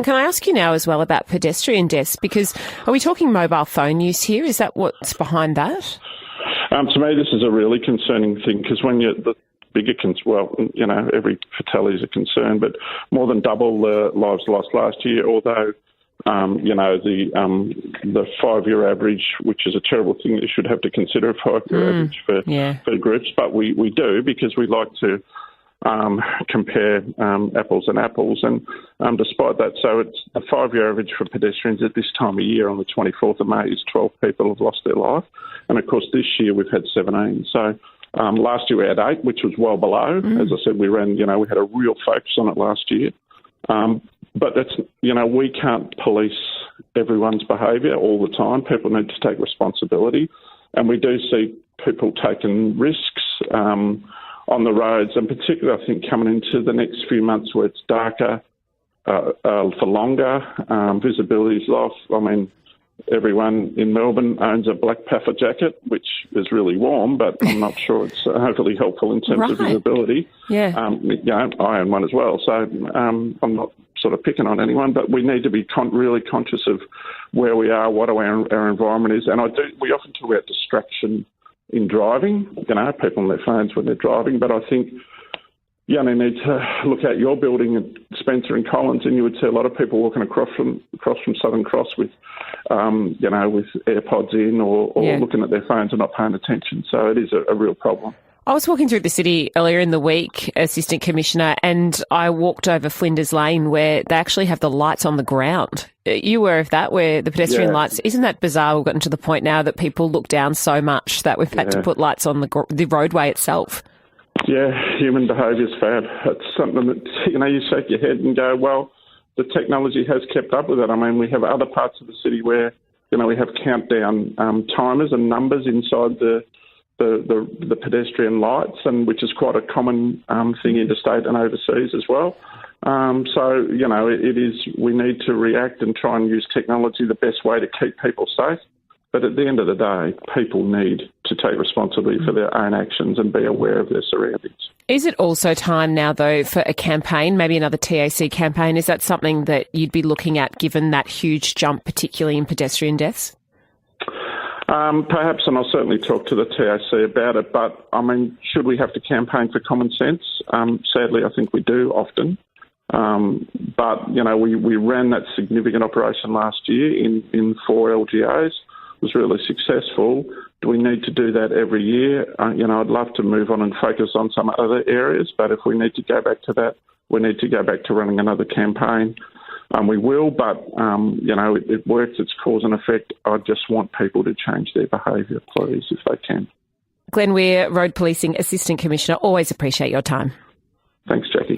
Can I ask you now as well about pedestrian deaths? Because are we talking mobile phone use here? Is that what's behind that? To me, this is a really concerning thing because when you're the bigger every fatality is a concern, but more than double the lives lost last year, although the 5-year average, which is a terrible thing that you should have to consider a 5-year average for groups, but we do because we like to compare apples and apples, and despite that, so it's the 5-year average for pedestrians at this time of year on the 24th of May is 12 people have lost their life, and of course this year we've had 17. So last year we had 8, which was well below. As I said, we had a real focus on it last year. But that's, we can't police everyone's behaviour all the time. People need to take responsibility. And we do see people taking risks on the roads, and particularly I think coming into the next few months where it's darker for longer, visibility is off. I mean, everyone in Melbourne owns a black puffer jacket, which is really warm, but I'm not sure it's overly helpful in terms of visibility. Yeah. I own one as well, so I'm not sort of picking on anyone, but we need to be really conscious of where we are, what our environment is. And we often talk about distraction in driving, people on their phones when they're driving, but I think you only need to look at your building at Spencer and Collins, and you would see a lot of people walking across from Southern Cross with, with AirPods in or looking at their phones and not paying attention. So it is a real problem. I was walking through the city earlier in the week, Assistant Commissioner, and I walked over Flinders Lane where they actually have the lights on the ground. Are you aware of that, where the pedestrian lights? Isn't that bizarre? We've gotten to the point now that people look down so much that we've had to put lights on the roadway itself. Yeah, human behaviour is bad. It's something that, you shake your head and go, well, the technology has kept up with it. I mean, we have other parts of the city where, we have countdown timers and numbers inside the pedestrian lights, and which is quite a common thing interstate and overseas as well. So, it is, we need to react and try and use technology the best way to keep people safe. But at the end of the day, people need to take responsibility for their own actions and be aware of their surroundings. Is it also time now, though, for a campaign, maybe another TAC campaign? Is that something that you'd be looking at, given that huge jump, particularly in pedestrian deaths? Perhaps, and I'll certainly talk to the TAC about it, but, I mean, should we have to campaign for common sense? Sadly, I think we do often. But, we ran that significant operation last year in 4 LGAs. It was really successful. Do we need to do that every year? I'd love to move on and focus on some other areas, but if we need to go back to that, we need to go back to running another campaign. We will, but, it works, it's cause and effect. I just want people to change their behaviour, please, if they can. Glenn Weir, Road Policing Assistant Commissioner, always appreciate your time. Thanks, Jacqui.